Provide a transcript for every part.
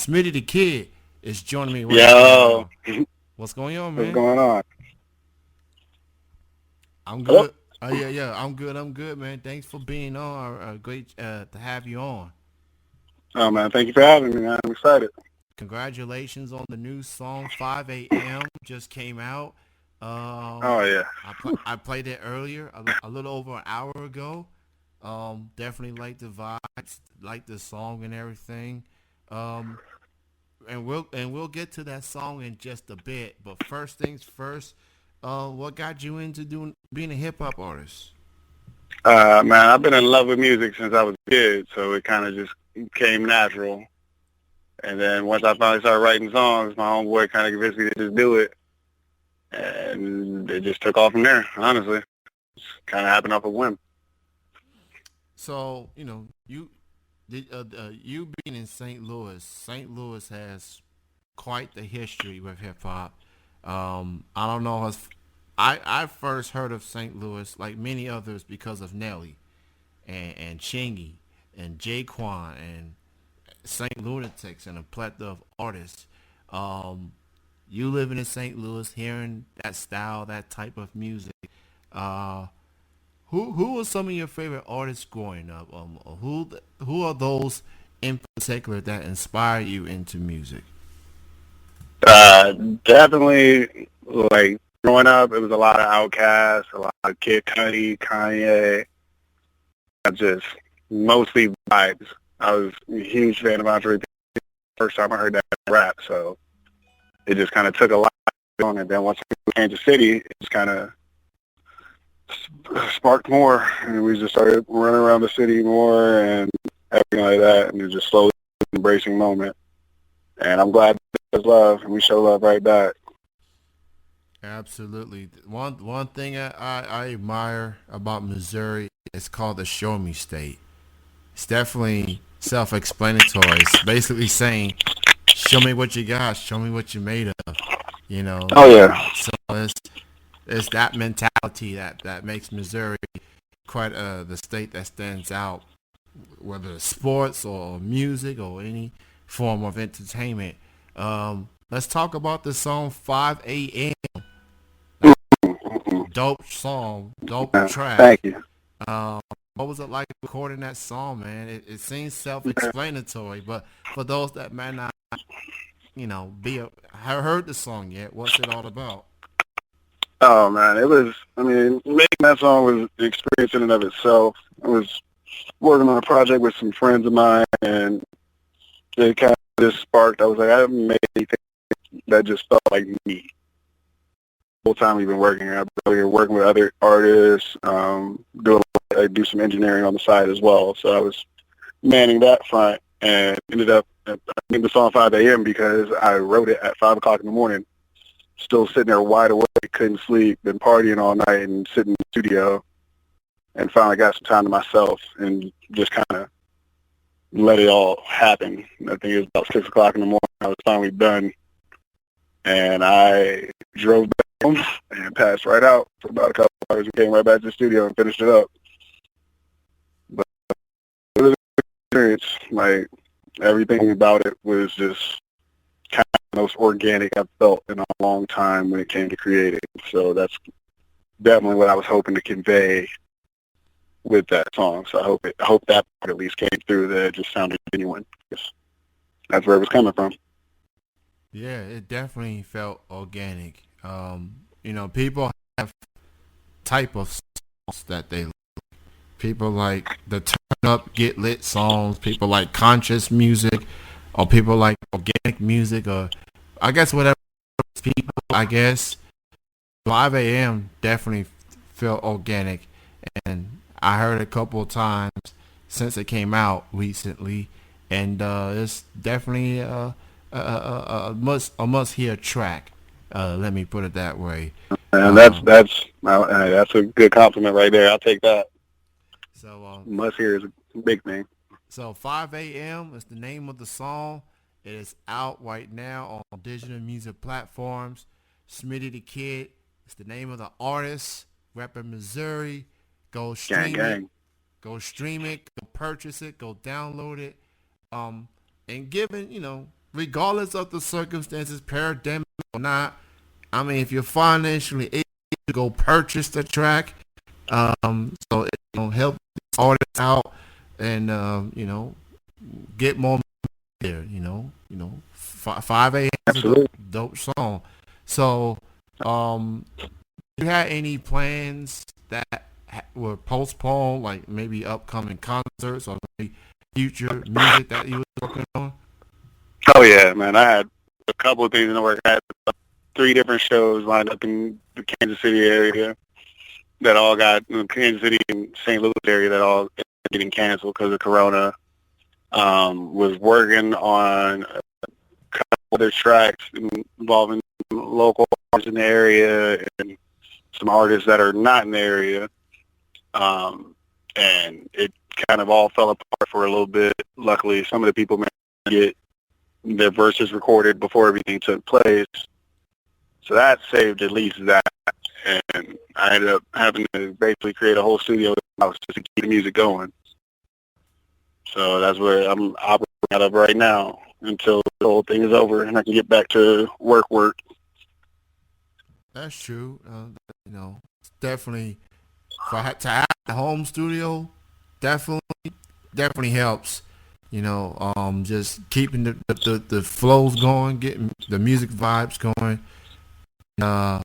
Smitty the Kid is joining me right Yo, now. What's going on, what's man? going on? I'm Hello? good. Yeah. I'm good, man. Thanks for being on. Great to have you on. Oh man, thank you for having me, man. I'm excited. Congratulations on the new song 5 a.m. just came out. Oh yeah. I played it earlier, a little over an hour ago. Definitely like the vibes, like the song and everything. Um, and we'll get to that song in just a bit. But first things first, what got you into doing being a hip hop artist? Man, I've been in love with music since I was a kid, so it kind of just came natural. And then once I finally started writing songs, my homeboy kind of convinced me to just do it, and it just took off from there. Honestly, it's kind of happened off a whim. So you being in St. Louis. St. Louis has quite the history with hip hop. I don't know. I first heard of St. Louis like many others because of Nelly and Chingy and Jaquan and St. Lunatics and a plethora of artists. Um, you living in St. Louis, hearing that style, that type of music. Uh, who were some of your favorite artists growing up? Who are those in particular that inspire you into music? Uh, Definitely, like growing up, it was a lot of Outkast, a lot of Kid Cudi, Kanye. I just mostly vibes. I was a huge fan of Andre first time I heard that rap, so it just kind of took a lot on. And then once we came to City, it just kind of sparked more, and we just started running around the city more and everything like that, and it just slowly embracing moment. And I'm glad there's love, and we show love right back. Absolutely. One thing I admire about Missouri is called the Show Me State. It's definitely self-explanatory. It's basically saying, "Show me what you got. Show me what you're made of." You know. Oh yeah, So it's that mentality that makes Missouri quite the state that stands out, whether it's sports or music or any form of entertainment. Let's talk about the song 5 a.m. Dope song, dope thank track. you. Um, what was it like recording that song, man? It seems self-explanatory, but for those that may not, heard the song yet, what's it all about? Oh man, it was. I mean, making that song was an experience in and of itself. I was working on a project with some friends of mine, and it kind of just sparked. I was like, I haven't made anything that just felt like me. The whole time we've been working, I've been here working with other artists, I do some engineering on the side as well. So I was manning that front, and ended up I named the song 5 a.m. because I wrote it at 5 o'clock in the morning, still sitting there wide awake, couldn't sleep, been partying all night, and sitting in the studio, and finally got some time to myself, and just kind of let it all happen. I think it was about 6 o'clock in the morning. I was finally done, and I drove back home and passed right out for about a couple hours, and came right back to the studio and finished it up. But it was an experience. Like everything about it was just kind of the most organic I've felt in a long time when it came to creating. So that's definitely what I was hoping to convey with that song. So I hope that part at least came through. That it just sounded genuine. That's where it was coming from. Yeah, it definitely felt organic. People have type of songs that they people like the turn up, get lit songs. People like conscious music, or people like organic music, or I guess whatever people. I guess 5 a.m. definitely felt organic, and I heard it a couple of times since it came out recently, and it's definitely a must hear track. Let me put it that way. And Uh, that's a good compliment right there. I'll take that. so Must hear is a big thing. So 5 a.m. is the name of the song. It is out right now on digital music platforms. Smitty the Kid is the name of the artist. Rapping Missouri. Go Gang, stream it. gang. Go stream it. Go purchase it. Go download it. Um, and giving regardless of the circumstances, pandemic or not. I mean, if you're financially able to go purchase the track, so it help artists out and get more there. 5 a.m. is a Absolutely. dope song. So, you had any plans that were postponed, like maybe upcoming concerts or maybe future music that you was working on? Oh yeah, man. I had a couple of things in the work. I had 3 different shows lined up in the Kansas City area that all got in the Kansas City and St. Louis area that all ended up getting canceled because of Corona. Was working on a couple other tracks involving local artists in the area and some artists that are not in the area. And it kind of all fell apart for a little bit. Luckily, some of the people managed to get their verses recorded before everything took place. So that saved at least that. And I ended up having to basically create a whole studio in the house just to keep the music going. So that's where I'm operating out of right now until the whole thing is over and I can get back to work. That's true. Definitely to have a home studio, definitely helps. Just keeping the flows going, getting the music vibes going. Uh,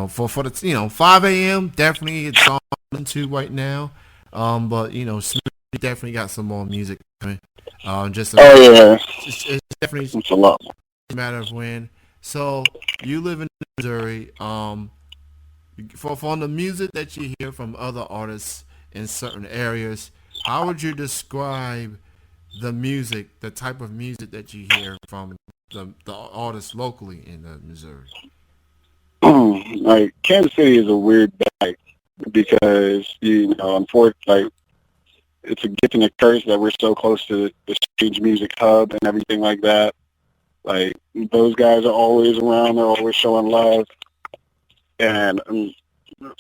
for the 5 a.m. definitely it's on to right now. But Smitty definitely got some more music coming. Just Oh yeah, it's definitely it's a lot. a matter of when. So you live in Missouri. For the music that you hear from other artists in certain areas, how would you describe the type of music that you hear from the artists locally in Missouri? Like Kansas City is a weird bag because unfortunately, like it's a gift and a curse that we're so close to the stage music hub and everything like that. Like those guys are always around; they're always showing love. And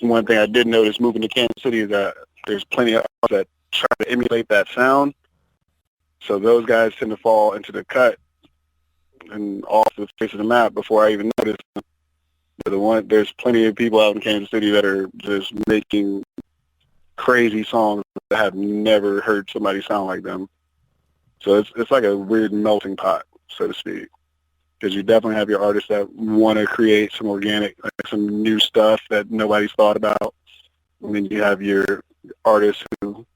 one thing I did notice moving to Kansas City is that there's plenty of artists that try to emulate that sound. So those guys tend to fall into the cut and off the face of the map before I even notice them. There's plenty of people out in Kansas City that are just making crazy songs that have never heard somebody sound like them. So it's like a weird melting pot, so to speak. Because you definitely have your artists that want to create some organic, like some new stuff that nobody's thought about. And then you have your artists who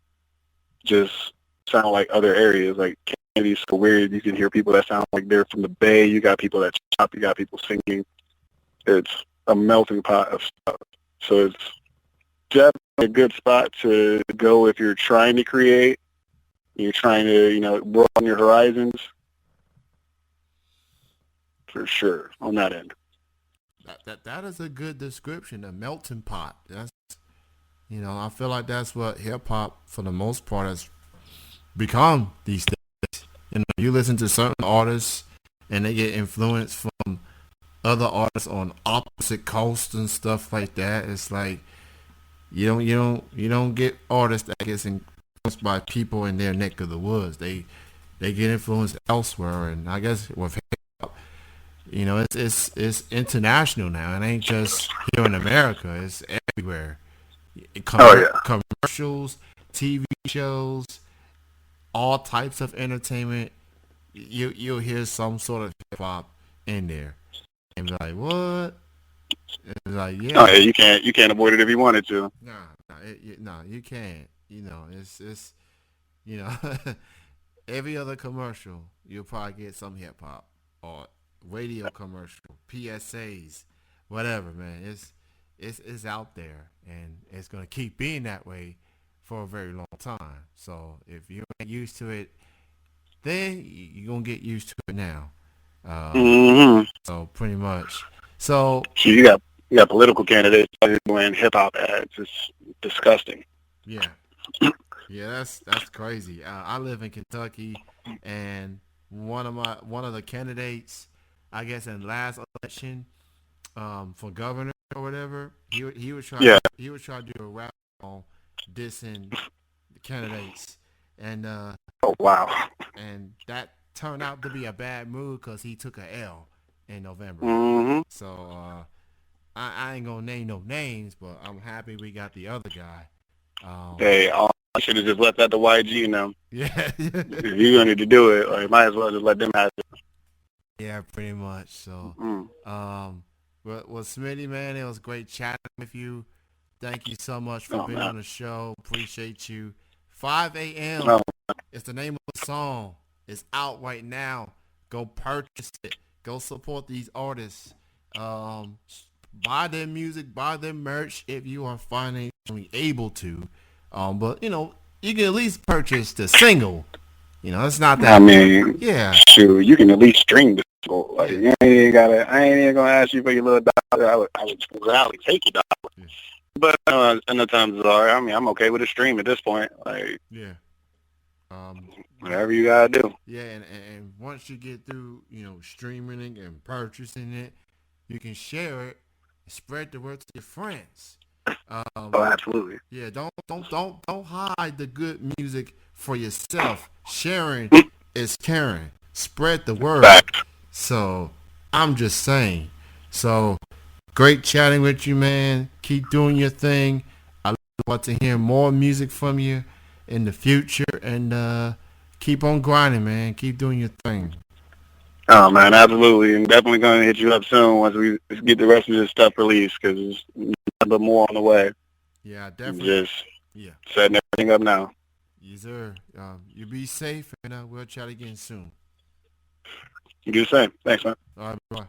just sound like other areas. Like Kennedy's so weird. You can hear people that sound like they're from the Bay. You got people that chop. You got people singing. It's a melting pot of stuff. So it's definitely a good spot to go if you're trying to create. You're trying to, broaden your horizons. For sure, on that end. That is a good description. A melting pot. That's I feel like that's what hip hop for the most part has become these days. You listen to certain artists and they get influence from other artists on opposite coasts and stuff like that. It's like you don't get artists that gets influenced by people in their neck of the woods. They get influenced elsewhere, and I guess with hip hop, it's international now. It ain't just here in America. It's everywhere. Oh yeah. Commercials, TV shows, all types of entertainment. You'll hear some sort of hip hop in there, and be like, what? It's like, Oh yeah, yeah. You can't avoid it if you wanted to. nah, you can't. It's you know, every other commercial you'll probably get some hip hop or radio commercial, PSAs, whatever, man. It's out there, and it's gonna keep being that way for a very long time. So if you ain't used to it, then you're gonna get used to it now. Um, Mm-hmm. so pretty much. So So you got political candidates doing hip hop ads. It's disgusting. yeah, yeah, that's crazy. I live in Kentucky, and one of the candidates, I guess in last election, for governor or whatever, Yeah. he would try to do a rap on dissing the candidates, and Oh wow. and that turned out to be a bad move because he took a L in November. Mm-hmm. So I ain't gonna name no names, but I'm happy we got the other guy. Hey, I should have just left that to YG now. Yeah. If you're going to do it, like, might as well just let them have it. Yeah, pretty much. So, well, Smitty, man, it was great chatting with you. Thank you so much for being on the show. Appreciate you. 5 a.m. Oh. It's the name of the song. It's out right now. Go purchase it. Go support these artists. Buy their music, buy their merch if you are financially able to. But you know, you can at least purchase the single. You know, it's not that. I mean, yeah. Shoot, you can at least stream the single. Like, you ain't gotta. I ain't even gonna ask you for your little dollar. I would gladly take your dollar. Yeah. But and the times are. I mean, I'm okay with a stream at this point. Like, yeah. Whatever you gotta do. Yeah, and once you get through, you know, streaming it and purchasing it, you can share it and spread the word to your friends. Oh, absolutely. Yeah, don't hide the good music for yourself. Sharing is caring. Spread the word. Fact. So I'm just saying. So great chatting with you, man. Keep doing your thing. I look forward to hearing more music from you in the future, and keep on grinding, man. Keep doing your thing. Oh, man, absolutely. I'm definitely going to hit you up soon once we get the rest of this stuff released, because there's nothing but more on the way. Yeah, definitely. Just setting everything up now. Yes, sir. You be safe, and we'll chat again soon. You do the same. Thanks, man. All right, bye.